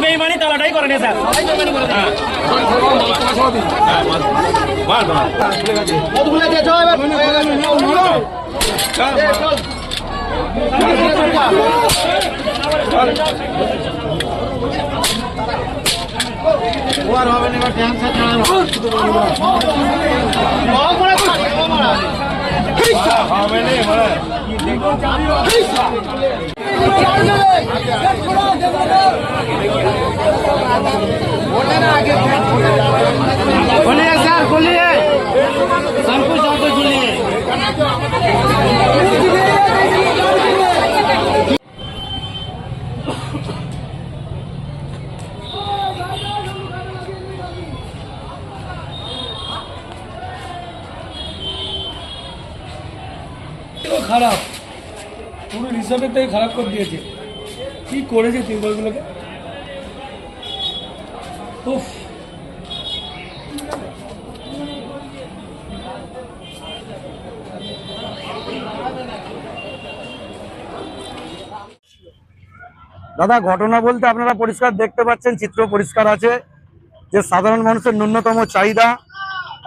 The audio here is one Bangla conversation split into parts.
বেইমানি তালাটাই করেন স্যার। হবে না ট্যাঙ্কটা চালানো बोलिए सर, बोलिए सब कुछ आप बोलिए। খারাপ পুরো রিসার্ভেরটাই খারাপ করে দিয়েছে। কি করেছে তিরপলগুলোকে? উফ, দাদা ঘটনা বলতে আপনারা পরিষ্কার দেখতে পাচ্ছেন, চিত্র পরিষ্কার আছে যে সাধারণ মানুষের ন্যূনতম চাহিদা,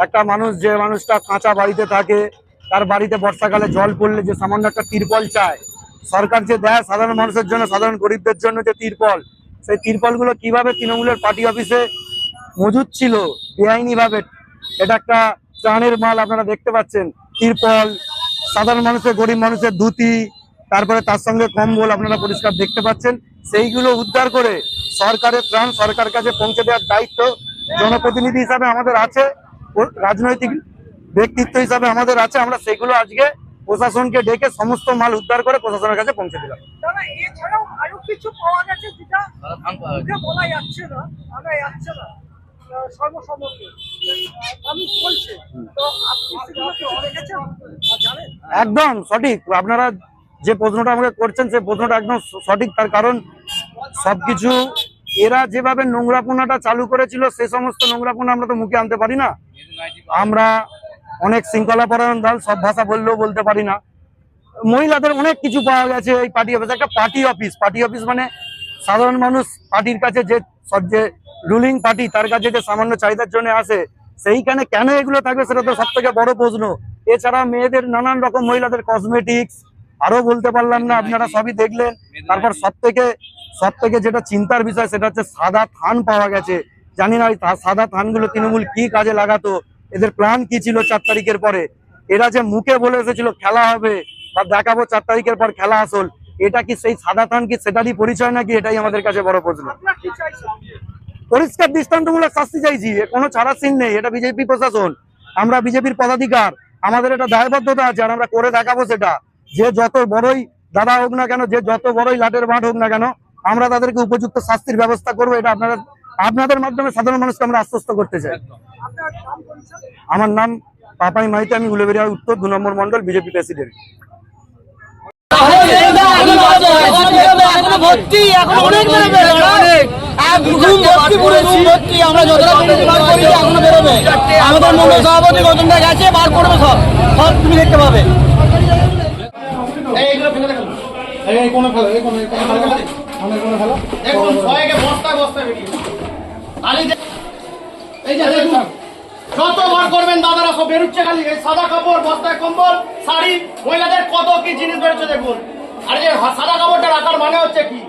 একটা মানুষ যে মানুষটা কাঁচা বাড়িতে থাকে, তার বাড়িতে বর্ষাকালে জল পড়লে যে সামান্য একটা তিরপল চায়, সরকার যে দেয় সাধারণ মানুষের জন্য, সাধারণ গরিবদের জন্য যে তিরপল, সেই তিরপলগুলো কিভাবে তৃণমূলের পার্টি অফিসে মজুদ ছিল বেআইনি ভাবে, এটা একটা ত্রাণের মাল। আপনারা দেখতে পাচ্ছেন তিরপল, সাধারণ মানুষের, গরিব মানুষের ধুতি, তারপরে তার সঙ্গে কম্বল আপনারা পরিষ্কার দেখতে পাচ্ছেন। সেইগুলো উদ্ধার করে সরকারের ত্রাণ সরকার কাছে পৌঁছে দেওয়ার দায়িত্ব জনপ্রতিনিধি হিসাবে আমাদের আছে, রাজনৈতিক ব্যক্তিত্ব হিসাবে আমাদের আছে। আমরা সেগুলো আজকে প্রশাসনকে ডেকে সমস্ত মাল উদ্ধার করে প্রশাসনের কাছে পৌঁছে দিলাম। এছাড়াও আরো কিছু পাওয়া গেছে যেটা বলা যাচ্ছে না, আমরা যাচ্ছে না সর্বসম্মতি আমি বলছি। তো আপনি দেখেছেন, জানেন? একদম সঠিক, আপনারা যে প্রশ্নটা আমাকে করছেন সেই প্রশ্নটা একদম সঠিক। তার কারণ সবকিছু এরা যেভাবে নোংরাপোনাটা চালু করেছিল, সে সমস্ত নোংরাপোনা আমরা তো মুখে আনতে পারি না। আমরা অনেক শৃঙ্খলা পরায়ণ দল, সব ভাষা বললেও বলতে পারি না। মহিলাদের অনেক কিছু পাওয়া গেছে এই পার্টি অফিস, একটা পার্টি অফিস। পার্টি অফিস মানে সাধারণ মানুষ পার্টির কাছে যে রুলিং পার্টি, তার কাছে যে সামান্য চাহিদার জন্য আসে, সেইখানে কেন এগুলো থাকবে সেটা তো সব থেকে বড় প্রশ্ন। এছাড়া মেয়েদের নানান রকম, মহিলাদের কসমেটিক্স, আরো বলতে পারলাম না, আপনারা সবই দেখলেন। তারপর সব থেকে যেটা চিন্তার বিষয় সেটা হচ্ছে সাদা থান পাওয়া গেছে। জানি না ওই সাদা থানগুলো তৃণমূল কি কাজে লাগাতো, এদের প্ল্যান কি ছিল 4 তারিখের পরে। এরা যে মুখে বলে এসেছিল খেলা হবে বা দেখাবো 4 তারিখের পর খেলা আসল, এটা কি সেই সাদা থান কি সেটারই পরিচয় নাকি? এটাই আমাদের কাছে বড় প্রশ্ন। পরিষ্কার দৃষ্টান্তমূলক শাস্তি চাইছি, কোনো ছাড়ার সিন নেই। এটা বিজেপি প্রশাসন, আমরা বিজেপির পদাধিকার, আমাদের এটা দায়বদ্ধতা আছে, আর আমরা করে দেখাবো সেটা। যে যত বড়ই দাদা হোক না কেন, যে যত বড়ই লাটের মাঠ হোক না কেন, আমরা তাদেরকে উপযুক্ত শাস্তির ব্যবস্থা করবো। এটা আপনাদের মাধ্যমে সাধারণ মানুষকে আমরা আশ্বস্ত করতে চাই। আমার নাম পাপাই মাইতি, আমি উলুবেড়িয়া উত্তর 2 নম্বর মন্ডল বিজেপি প্রেসিডেন্ট। আমাদের সভাপতি গৌতমদা গেছে, বার করবে সব তুমি দেখতে পাবে। যতবার করবেন দাদারা সব বেরোচ্ছে খালি সাদা কাপড়, বস্তায় কম্বল, শাড়ি, মহিলাদের কত কি জিনিস বেরোচ্ছে দেখুন। আর যে সাদা কাপড়টা রাখার মানে হচ্ছে কি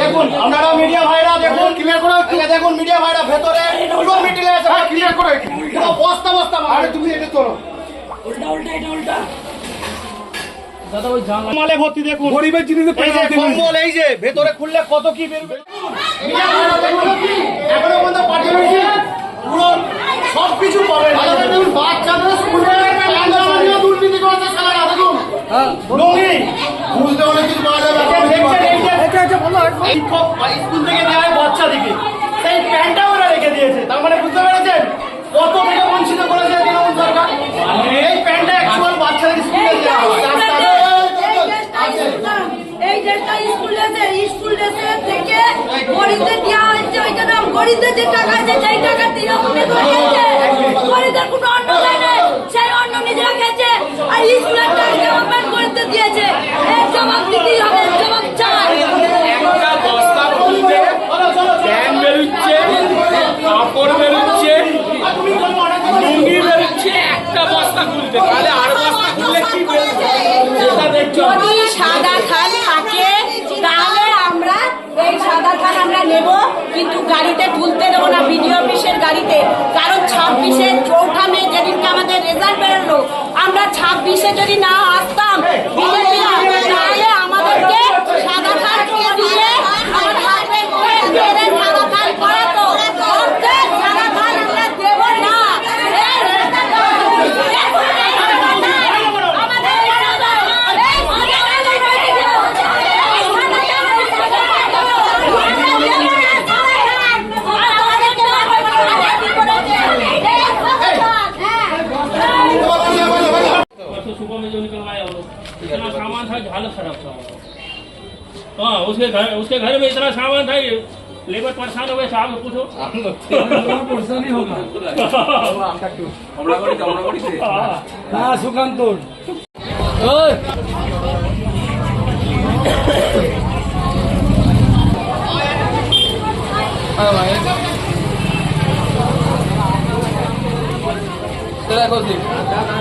দেখুন, আপনারা মিডিয়া ভাইরা দেখুন, ক্লিয়ার করে দেখুন, মিডিয়া ভাইরা ভেতরে পুরো মিটিলে আছে, ক্লিয়ার করে বস্তা বস্তা। আরে তুমি এটা তোলো, উল্টা উল্টা, এটা উল্টা দাদা। ওই জামালে ভর্তি দেখুন, গরিবের জিনিস কম্বল, এই যে ভেতরে খুললে কত কি বেরোবে। এখনো পর্যন্ত পাঠিয়ে রয়েছে, পুরো সবকিছু পাবেন। বাচ্চাদের স্কুলে দুর্নীতি করেছে সালারা, দেখুন লুঙ্গি বুঝতে অনেক কিছু পাওয়া যাবে। শিক্ষক স্কুল থেকে দেওয়া হয় বাচ্চাদিকে, সেই প্যান্টটা ওরা রেখে দিয়েছে। তার মানে বুঝতে পেরেছেন কত থেকে বঞ্চিত করেছে তৃণমূল সরকার। এই প্যান্টটা অ্যাকচুয়াল বাচ্চাদের স্কুলে দেওয়া হয়। এই ড্রেসটা স্কুল ড্রেসের থেকে গরিবদের দেওয়া হচ্ছে, ওই জন্য গরিবদের যে টাকা আছে সেই টাকা তৃণমূলে ধরিয়েছে। গরিবদের কোনো অন্ন দেয় না, সেই অন্ন নিজেরা খেয়েছে। আর স্কুলের টাকা ওপেন করতে দিয়েছে। এর জবাব দিতেই হবে, এর জবাব চাই। একটা বস্তা খুলতে প্যান বেরোচ্ছে, কাপড় বেরোচ্ছে, লুঙ্গি বেরোচ্ছে, একটা বস্তা খুলতে, তাহলে আর বস্তা খুললে কি বেরোচ্ছে সেটা দেখছো। যদি সাদা খান থাকে তাহলে আমরা এই সাদা খান আমরা নেব, কিন্তু গাড়িতে তুলতে দেবো না, বিডিও অফিসের গাড়িতে। কারণ 26-এর 4 মে যেদিনকে আমাদের রেজাল্ট বেরোলো, আমরা 26-এ যদি না আসতাম বিজেপিরা, তাহলে আমাদেরকে সাদা খান দিয়ে আমার হাতে করে মেরে সাদা খান করাতো। অর্ধেক সাদা খান আমরা দেবো না। परसों सुबह में जो निकलवाया वो इतना सामान था, हालत खराब था। हाँ, उसके घर में इतना सामान था, ये लेबर परेशान हो गए। साहब पूछो পরেশানি হোগা না সুকান্ত Terima kasih.